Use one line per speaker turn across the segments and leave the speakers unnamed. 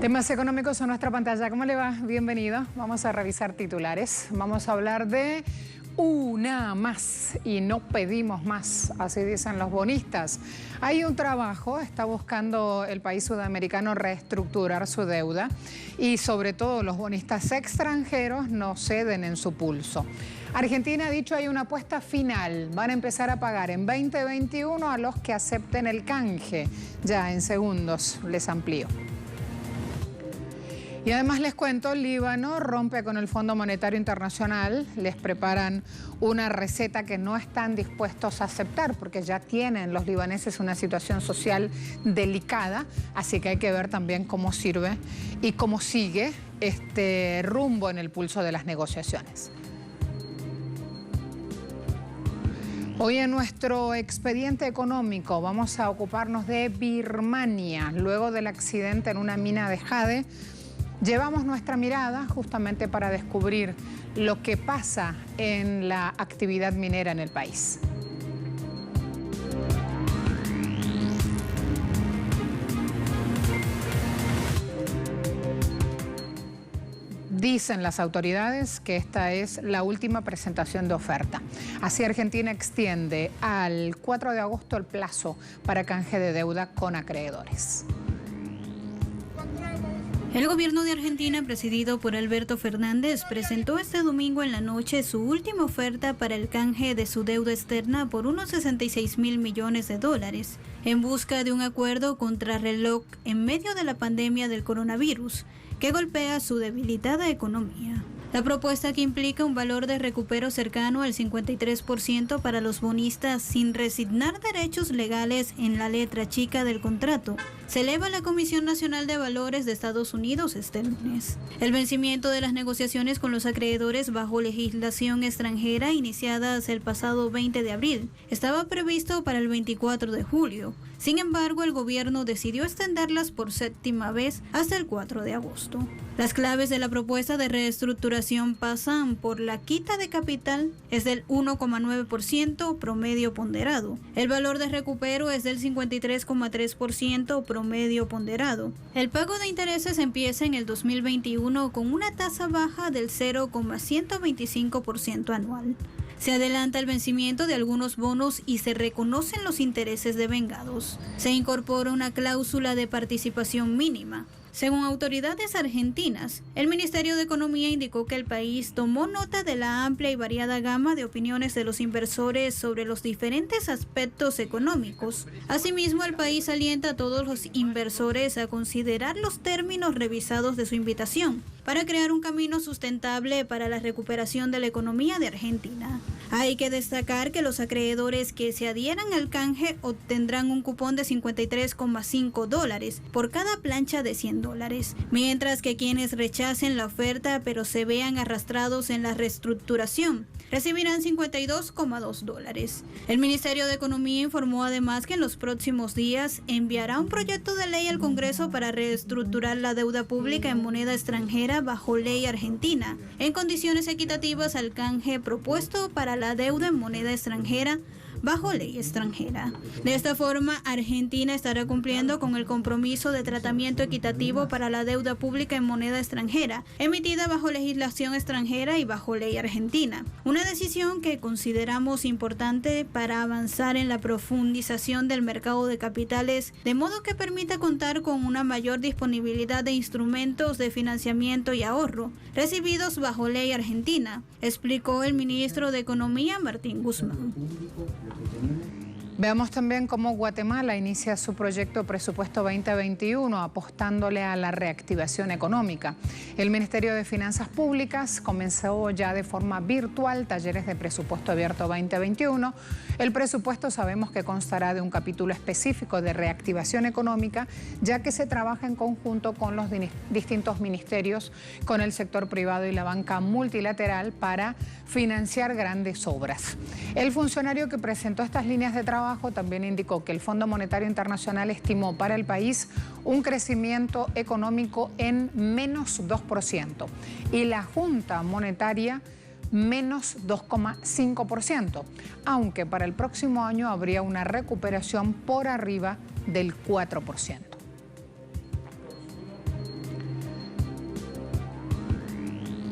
Temas económicos en nuestra pantalla. ¿Cómo le va? Bienvenido. Vamos a revisar titulares. Vamos a hablar de una más y no pedimos más, así dicen los bonistas. Hay un trabajo, está buscando el país sudamericano reestructurar su deuda y sobre todo los bonistas extranjeros no ceden en su pulso. Argentina ha dicho hay una apuesta final, van a empezar a pagar en 2021 a los que acepten el canje. Ya en segundos les amplío. Y además les cuento, Líbano rompe con el Fondo Monetario Internacional, les preparan una receta que no están dispuestos a aceptar porque ya tienen los libaneses una situación social delicada, así que hay que ver también cómo sirve y cómo sigue este rumbo en el pulso de las negociaciones. Hoy en nuestro expediente económico vamos a ocuparnos de Birmania, luego del accidente en una mina de jade. Llevamos nuestra mirada justamente para descubrir lo que pasa en la actividad minera en el país. Dicen las autoridades que esta es la última presentación de oferta. Así Argentina extiende al 4 de agosto el plazo para canje de deuda con acreedores.
El gobierno de Argentina, presidido por Alberto Fernández, presentó este domingo en la noche su última oferta para el canje de su deuda externa por unos 66.000 millones de dólares, en busca de un acuerdo contrarreloj en medio de la pandemia del coronavirus, que golpea su debilitada economía. La propuesta, que implica un valor de recupero cercano al 53% para los bonistas sin resignar derechos legales en la letra chica del contrato, se eleva a la Comisión Nacional de Valores de Estados Unidos este lunes. El vencimiento de las negociaciones con los acreedores bajo legislación extranjera iniciadas el pasado 20 de abril estaba previsto para el 24 de julio. Sin embargo, el gobierno decidió extenderlas por séptima vez hasta el 4 de agosto. Las claves de la propuesta de reestructuración pasan por la quita de capital, es del 1,9% promedio ponderado. El valor de recupero es del 53,3% promedio ponderado. El pago de intereses empieza en el 2021 con una tasa baja del 0,125% anual. Se adelanta el vencimiento de algunos bonos y se reconocen los intereses devengados. Se incorpora una cláusula de participación mínima. Según autoridades argentinas, el Ministerio de Economía indicó que el país tomó nota de la amplia y variada gama de opiniones de los inversores sobre los diferentes aspectos económicos. Asimismo, el país alienta a todos los inversores a considerar los términos revisados de su invitación para crear un camino sustentable para la recuperación de la economía de Argentina. Hay que destacar que los acreedores que se adhieran al canje obtendrán un cupón de $53,5 por cada plancha de $100, mientras que quienes rechacen la oferta pero se vean arrastrados en la reestructuración recibirán $52,2. El Ministerio de Economía informó además que en los próximos días enviará un proyecto de ley al Congreso para reestructurar la deuda pública en moneda extranjera bajo ley argentina, en condiciones equitativas al canje propuesto para la deuda en moneda extranjera bajo ley extranjera. De esta forma, Argentina estará cumpliendo con el compromiso de tratamiento equitativo para la deuda pública en moneda extranjera, emitida bajo legislación extranjera y bajo ley argentina. Una decisión que consideramos importante para avanzar en la profundización del mercado de capitales, de modo que permita contar con una mayor disponibilidad de instrumentos de financiamiento y ahorro, recibidos bajo ley argentina, explicó el ministro de Economía, Martín Guzmán.
Veamos también cómo Guatemala inicia su proyecto Presupuesto 2021 apostándole a la reactivación económica. El Ministerio de Finanzas Públicas comenzó ya de forma virtual talleres de Presupuesto Abierto 2021. El presupuesto sabemos que constará de un capítulo específico de reactivación económica, ya que se trabaja en conjunto con los distintos ministerios, con el sector privado y la banca multilateral para financiar grandes obras. El funcionario que presentó estas líneas de trabajo también indicó que el Fondo Monetario Internacional estimó para el país un crecimiento económico en menos 2% y la Junta Monetaria menos 2,5%, aunque para el próximo año habría una recuperación por arriba del 4%.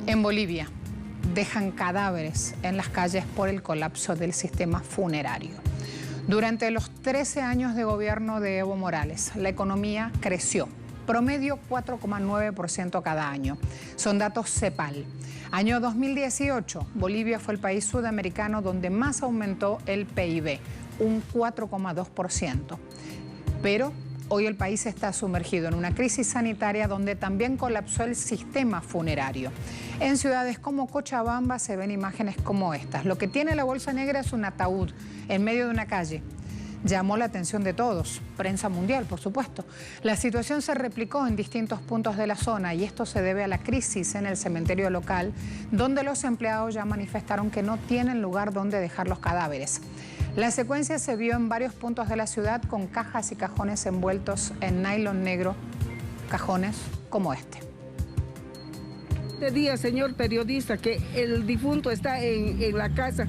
En Bolivia dejan cadáveres en las calles por el colapso del sistema funerario. Durante los 13 años de gobierno de Evo Morales, la economía creció, promedio 4,9% cada año. Son datos CEPAL. Año 2018, Bolivia fue el país sudamericano donde más aumentó el PIB, un 4,2%. Pero hoy el país está sumergido en una crisis sanitaria donde también colapsó el sistema funerario. En ciudades como Cochabamba se ven imágenes como estas. Lo que tiene la bolsa negra es un ataúd en medio de una calle. Llamó la atención de todos, prensa mundial, por supuesto. La situación se replicó en distintos puntos de la zona y esto se debe a la crisis en el cementerio local, donde los empleados ya manifestaron que no tienen lugar donde dejar los cadáveres. La secuencia se vio en varios puntos de la ciudad con cajas y cajones envueltos en nylon negro, cajones como este.
Este día, señor periodista, que el difunto está en la casa.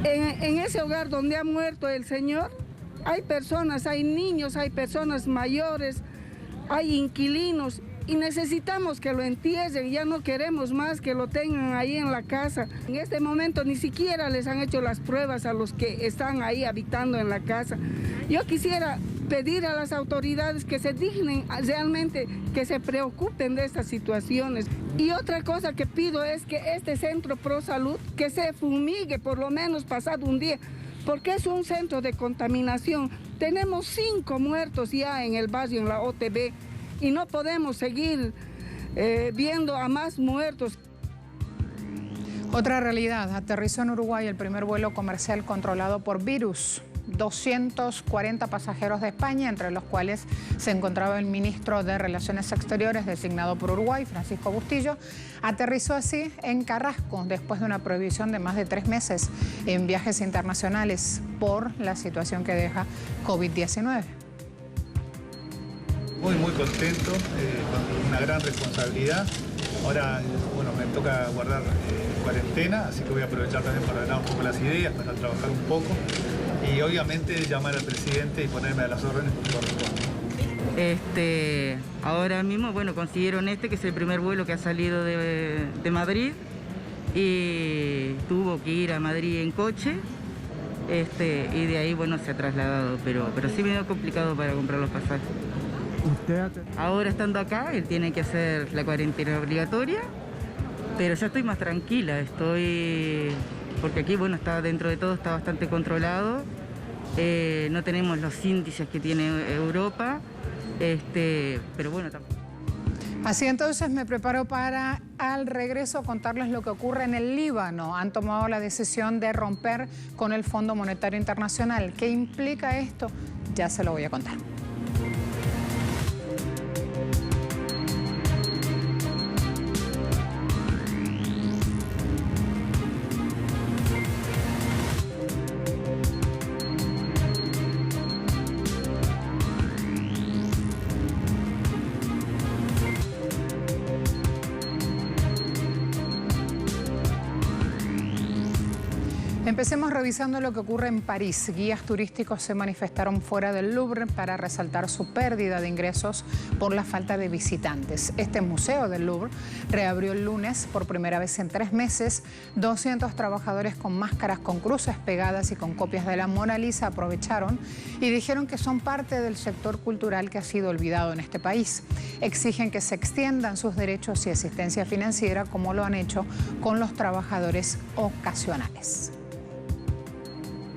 En ese hogar donde ha muerto el señor, hay personas, hay niños, hay personas mayores, hay inquilinos y necesitamos que lo entierren, ya no queremos más que lo tengan ahí en la casa. En este momento ni siquiera les han hecho las pruebas a los que están ahí habitando en la casa. Yo quisiera pedir a las autoridades que se dignen realmente, que se preocupen de estas situaciones. Y otra cosa que pido es que este centro Pro Salud, que se fumigue por lo menos pasado un día, porque es un centro de contaminación. Tenemos 5 muertos ya en el barrio, en la OTB, y no podemos seguir viendo a más muertos.
Otra realidad, aterrizó en Uruguay el primer vuelo comercial controlado por virus. 240 pasajeros de España, entre los cuales se encontraba el ministro de Relaciones Exteriores designado por Uruguay, Francisco Bustillo, aterrizó así en Carrasco después de una prohibición de más de 3 meses en viajes internacionales por la situación que deja COVID-19.
Muy contento, con una gran responsabilidad. Ahora, bueno, me toca guardar cuarentena, así que voy a aprovechar también para ganar un poco las ideas, para trabajar un poco y obviamente llamar al presidente y ponerme a las órdenes que corresponde.
Ahora mismo, bueno, consiguieron que es el primer vuelo que ha salido de Madrid y tuvo que ir a Madrid en coche y de ahí, bueno, se ha trasladado, pero sí me dio complicado para comprar los pasajes. Ahora estando acá, él tiene que hacer la cuarentena obligatoria, pero ya estoy más tranquila, porque aquí, bueno, está dentro de todo, está bastante controlado, no tenemos los índices que tiene Europa, pero bueno, tampoco.
Así entonces me preparo para al regreso contarles lo que ocurre en el Líbano. Han tomado la decisión de romper con el Fondo Monetario Internacional. ¿Qué implica esto? Ya se lo voy a contar. Empecemos revisando lo que ocurre en París. Guías turísticos se manifestaron fuera del Louvre para resaltar su pérdida de ingresos por la falta de visitantes. Este museo del Louvre reabrió el lunes por primera vez en 3 meses. 200 trabajadores con máscaras con cruces pegadas y con copias de la Mona Lisa aprovecharon y dijeron que son parte del sector cultural que ha sido olvidado en este país. Exigen que se extiendan sus derechos y asistencia financiera como lo han hecho con los trabajadores ocasionales.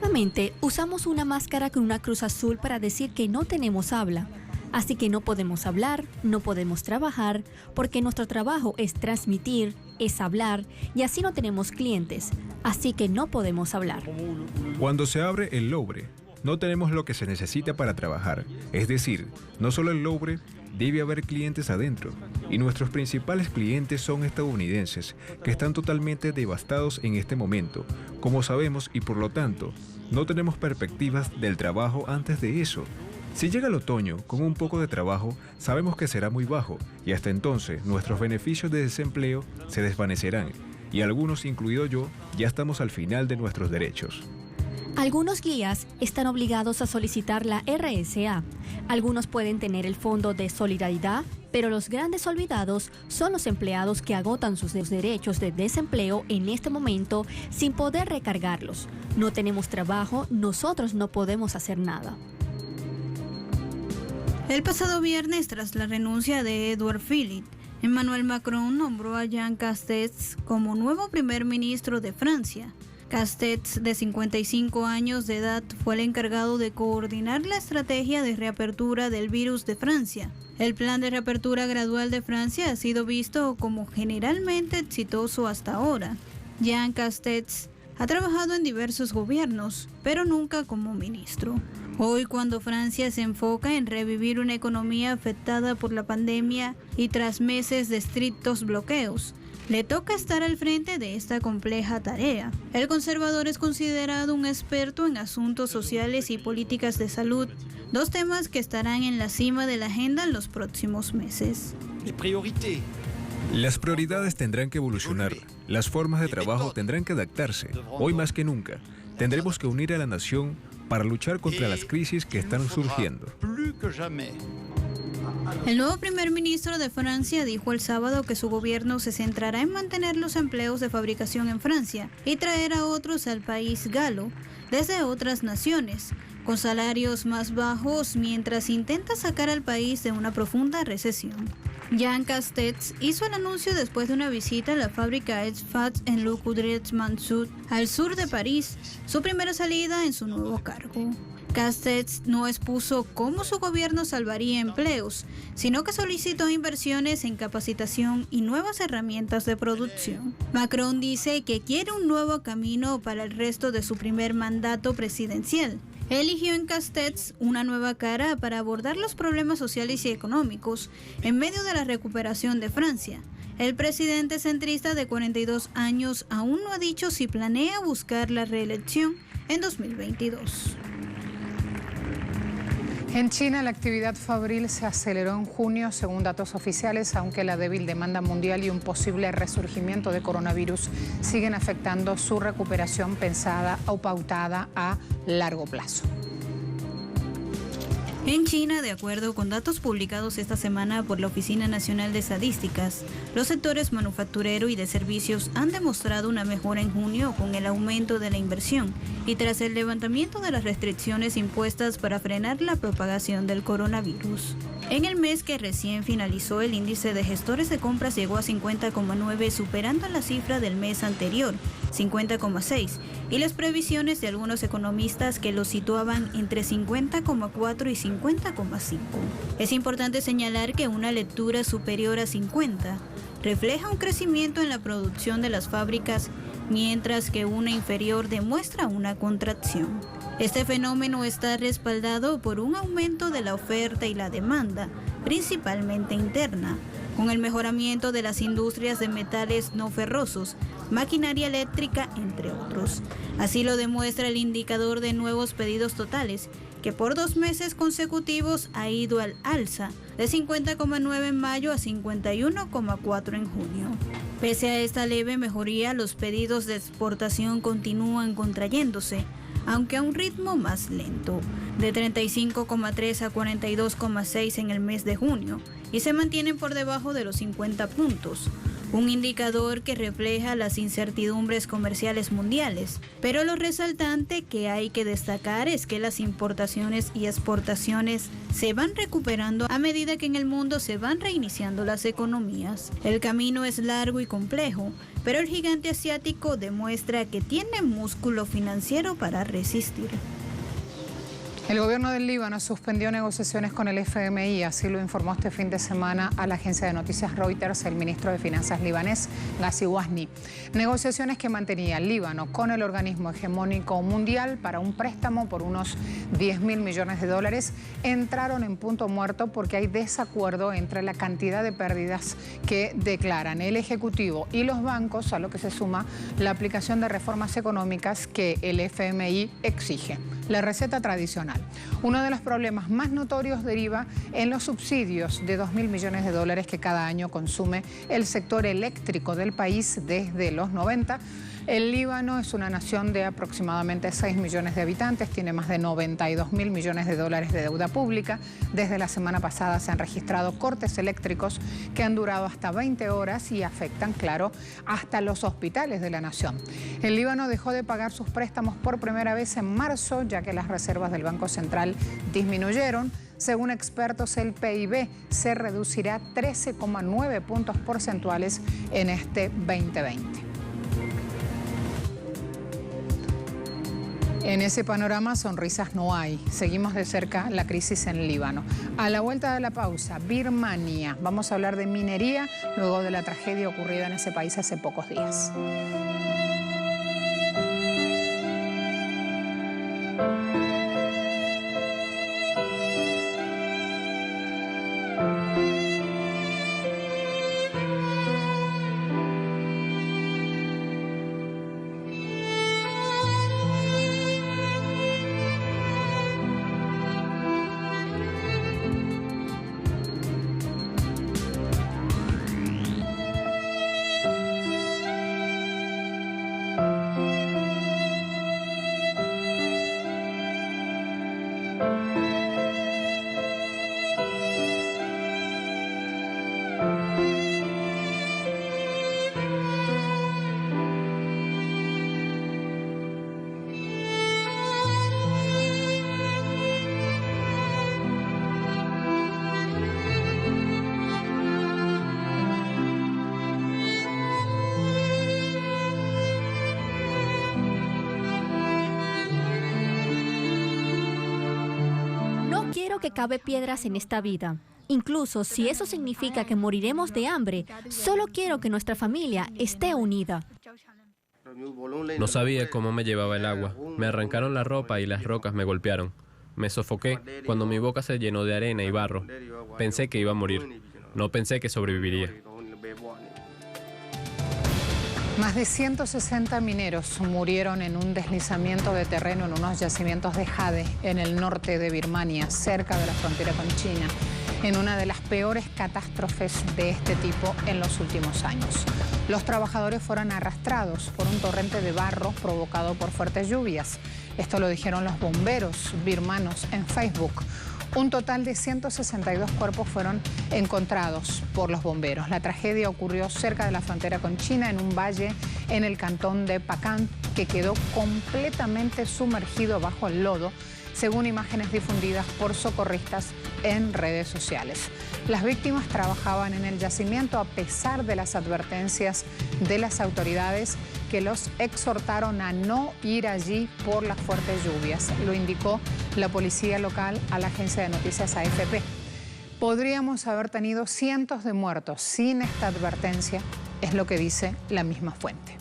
Nuevamente, usamos una máscara con una cruz azul para decir que no tenemos habla. Así que no podemos hablar, no podemos trabajar, porque nuestro trabajo es transmitir, es hablar, y así no tenemos clientes. Así que no podemos hablar.
Cuando se abre el Louvre, no tenemos lo que se necesita para trabajar. Es decir, no solo el Louvre, debe haber clientes adentro. Y nuestros principales clientes son estadounidenses, que están totalmente devastados en este momento, como sabemos, y por lo tanto, no tenemos perspectivas del trabajo antes de eso. Si llega el otoño con un poco de trabajo, sabemos que será muy bajo, y hasta entonces nuestros beneficios de desempleo se desvanecerán, y algunos, incluido yo, ya estamos al final de nuestros derechos.
Algunos guías están obligados a solicitar la RSA. Algunos pueden tener el Fondo de Solidaridad, pero los grandes olvidados son los empleados que agotan sus derechos de desempleo en este momento sin poder recargarlos. No tenemos trabajo, nosotros no podemos hacer nada.
El pasado viernes, tras la renuncia de Edouard Philippe, Emmanuel Macron nombró a Jean Castex como nuevo primer ministro de Francia. Castex, de 55 años de edad, fue el encargado de coordinar la estrategia de reapertura del virus de Francia. El plan de reapertura gradual de Francia ha sido visto como generalmente exitoso hasta ahora. Jean Castex ha trabajado en diversos gobiernos, pero nunca como ministro. Hoy, cuando Francia se enfoca en revivir una economía afectada por la pandemia y tras meses de estrictos bloqueos, le toca estar al frente de esta compleja tarea. El conservador es considerado un experto en asuntos sociales y políticas de salud, dos temas que estarán en la cima de la agenda en los próximos meses.
Las prioridades tendrán que evolucionar, las formas de trabajo tendrán que adaptarse. Hoy más que nunca, tendremos que unir a la nación para luchar contra las crisis que están surgiendo.
El nuevo primer ministro de Francia dijo el sábado que su gobierno se centrará en mantener los empleos de fabricación en Francia y traer a otros al país galo desde otras naciones, con salarios más bajos mientras intenta sacar al país de una profunda recesión. Jean Castex hizo el anuncio después de una visita a la fábrica Exfat en Le Coudray-Mansur, al sur de París, su primera salida en su nuevo cargo. Castex no expuso cómo su gobierno salvaría empleos, sino que solicitó inversiones en capacitación y nuevas herramientas de producción. Macron dice que quiere un nuevo camino para el resto de su primer mandato presidencial. Eligió en Castex una nueva cara para abordar los problemas sociales y económicos en medio de la recuperación de Francia. El presidente centrista de 42 años aún no ha dicho si planea buscar la reelección en 2022.
En China, la actividad fabril se aceleró en junio, según datos oficiales, aunque la débil demanda mundial y un posible resurgimiento de coronavirus siguen afectando su recuperación pensada o pautada a largo plazo.
En China, de acuerdo con datos publicados esta semana por la Oficina Nacional de Estadísticas, los sectores manufacturero y de servicios han demostrado una mejora en junio con el aumento de la inversión y tras el levantamiento de las restricciones impuestas para frenar la propagación del coronavirus. En el mes que recién finalizó, el índice de gestores de compras llegó a 50,9, superando la cifra del mes anterior, 50,6, y las previsiones de algunos economistas que lo situaban entre 50,4 y 50,5. Es importante señalar que una lectura superior a 50 refleja un crecimiento en la producción de las fábricas, mientras que una inferior demuestra una contracción. Este fenómeno está respaldado por un aumento de la oferta y la demanda, principalmente interna, con el mejoramiento de las industrias de metales no ferrosos, maquinaria eléctrica, entre otros. Así lo demuestra el indicador de nuevos pedidos totales, que por 2 meses consecutivos ha ido al alza, de 50,9 en mayo a 51,4 en junio. Pese a esta leve mejoría, los pedidos de exportación continúan contrayéndose, aunque a un ritmo más lento, de 35,3 a 42,6 en el mes de junio, y se mantienen por debajo de los 50 puntos, un indicador que refleja las incertidumbres comerciales mundiales. Pero lo resaltante que hay que destacar es que las importaciones y exportaciones se van recuperando a medida que en el mundo se van reiniciando las economías. El camino es largo y complejo, pero el gigante asiático demuestra que tiene músculo financiero para resistir.
El gobierno del Líbano suspendió negociaciones con el FMI, así lo informó este fin de semana a la agencia de noticias Reuters el ministro de Finanzas libanés, Ghazi Wahni. Negociaciones que mantenía el Líbano con el organismo hegemónico mundial para un préstamo por unos $10.000 millones entraron en punto muerto porque hay desacuerdo entre la cantidad de pérdidas que declaran el Ejecutivo y los bancos, a lo que se suma la aplicación de reformas económicas que el FMI exige. La receta tradicional. Uno de los problemas más notorios deriva en los subsidios de $2.000 millones que cada año consume el sector eléctrico del país desde los 90. El Líbano es una nación de aproximadamente 6 millones de habitantes, tiene más de 92.000 millones de dólares de deuda pública. Desde la semana pasada se han registrado cortes eléctricos que han durado hasta 20 horas y afectan, claro, hasta los hospitales de la nación. El Líbano dejó de pagar sus préstamos por primera vez en marzo, ya que las reservas del Banco Central disminuyeron. Según expertos, el PIB se reducirá 13,9 puntos porcentuales en este 2020. En ese panorama, sonrisas no hay. Seguimos de cerca la crisis en el Líbano. A la vuelta de la pausa, Birmania. Vamos a hablar de minería luego de la tragedia ocurrida en ese país hace pocos días.
Que cabe piedras en esta vida. Incluso si eso significa que moriremos de hambre, solo quiero que nuestra familia esté unida.
No sabía cómo me llevaba el agua. Me arrancaron la ropa y las rocas me golpearon. Me sofoqué cuando mi boca se llenó de arena y barro. Pensé que iba a morir. No pensé que sobreviviría.
Más de 160 mineros murieron en un deslizamiento de terreno en unos yacimientos de jade en el norte de Birmania, cerca de la frontera con China, en una de las peores catástrofes de este tipo en los últimos años. Los trabajadores fueron arrastrados por un torrente de barro provocado por fuertes lluvias. Esto lo dijeron los bomberos birmanos en Facebook. Un total de 162 cuerpos fueron encontrados por los bomberos. La tragedia ocurrió cerca de la frontera con China, en un valle en el cantón de Pakán, que quedó completamente sumergido bajo el lodo, según imágenes difundidas por socorristas en redes sociales. Las víctimas trabajaban en el yacimiento a pesar de las advertencias de las autoridades que los exhortaron a no ir allí por las fuertes lluvias. Lo indicó la policía local a la agencia de noticias AFP. Podríamos haber tenido cientos de muertos sin esta advertencia, es lo que dice la misma fuente.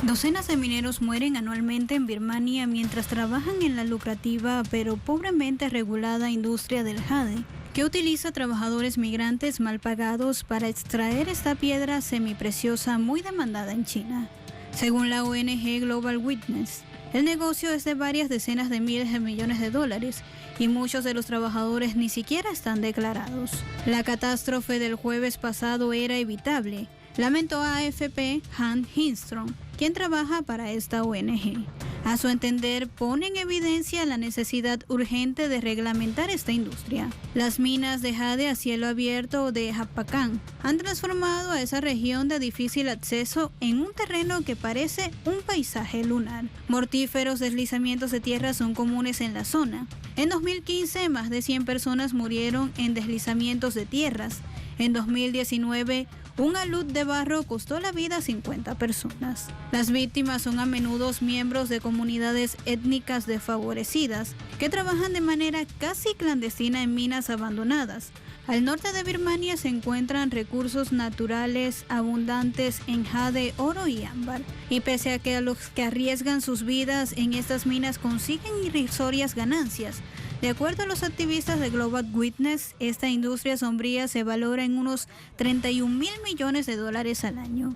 Docenas de mineros mueren anualmente en Birmania mientras trabajan en la lucrativa pero pobremente regulada industria del jade, que utiliza trabajadores migrantes mal pagados para extraer esta piedra semipreciosa muy demandada en China. Según la ONG Global Witness, el negocio es de varias decenas de miles de millones de dólares y muchos de los trabajadores ni siquiera están declarados. La catástrofe del jueves pasado era evitable, lamentó a AFP Han Hinstrom, quien trabaja para esta ONG. A su entender, pone en evidencia la necesidad urgente de reglamentar esta industria. Las minas de jade a cielo abierto de Pakán han transformado a esa región de difícil acceso en un terreno que parece un paisaje lunar. Mortíferos deslizamientos de tierra son comunes en la zona. En 2015, más de 100 personas murieron en deslizamientos de tierras. En 2019, un alud de barro costó la vida a 50 personas. Las víctimas son a menudo miembros de comunidades étnicas desfavorecidas que trabajan de manera casi clandestina en minas abandonadas. Al norte de Birmania se encuentran recursos naturales abundantes en jade, oro y ámbar. Y pese a que a los que arriesgan sus vidas en estas minas consiguen irrisorias ganancias, de acuerdo a los activistas de Global Witness, esta industria sombría se valora en unos 31.000 millones de dólares al año.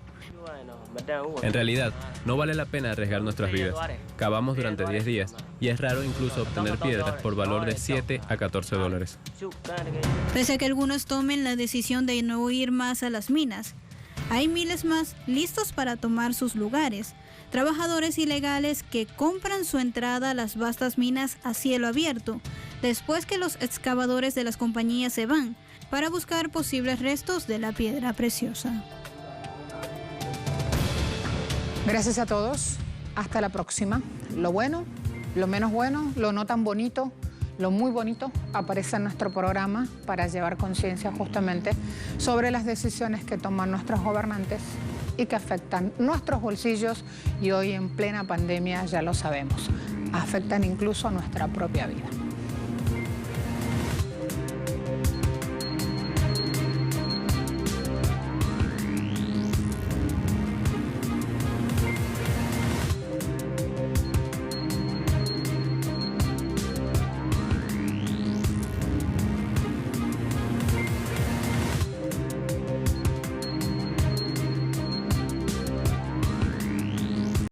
En realidad, no vale la pena arriesgar nuestras vidas. Cavamos durante 10 días y es raro incluso obtener piedras por valor de 7 a 14 dólares.
Pese a que algunos tomen la decisión de no ir más a las minas, hay miles más listos para tomar sus lugares. Trabajadores ilegales que compran su entrada a las vastas minas a cielo abierto, después que los excavadores de las compañías se van, para buscar posibles restos de la piedra preciosa.
Gracias a todos. Hasta la próxima. Lo bueno, lo menos bueno, lo no tan bonito, lo muy bonito aparece en nuestro programa para llevar conciencia justamente sobre las decisiones que toman nuestros gobernantes y que afectan nuestros bolsillos y hoy en plena pandemia ya lo sabemos, afectan incluso a nuestra propia vida.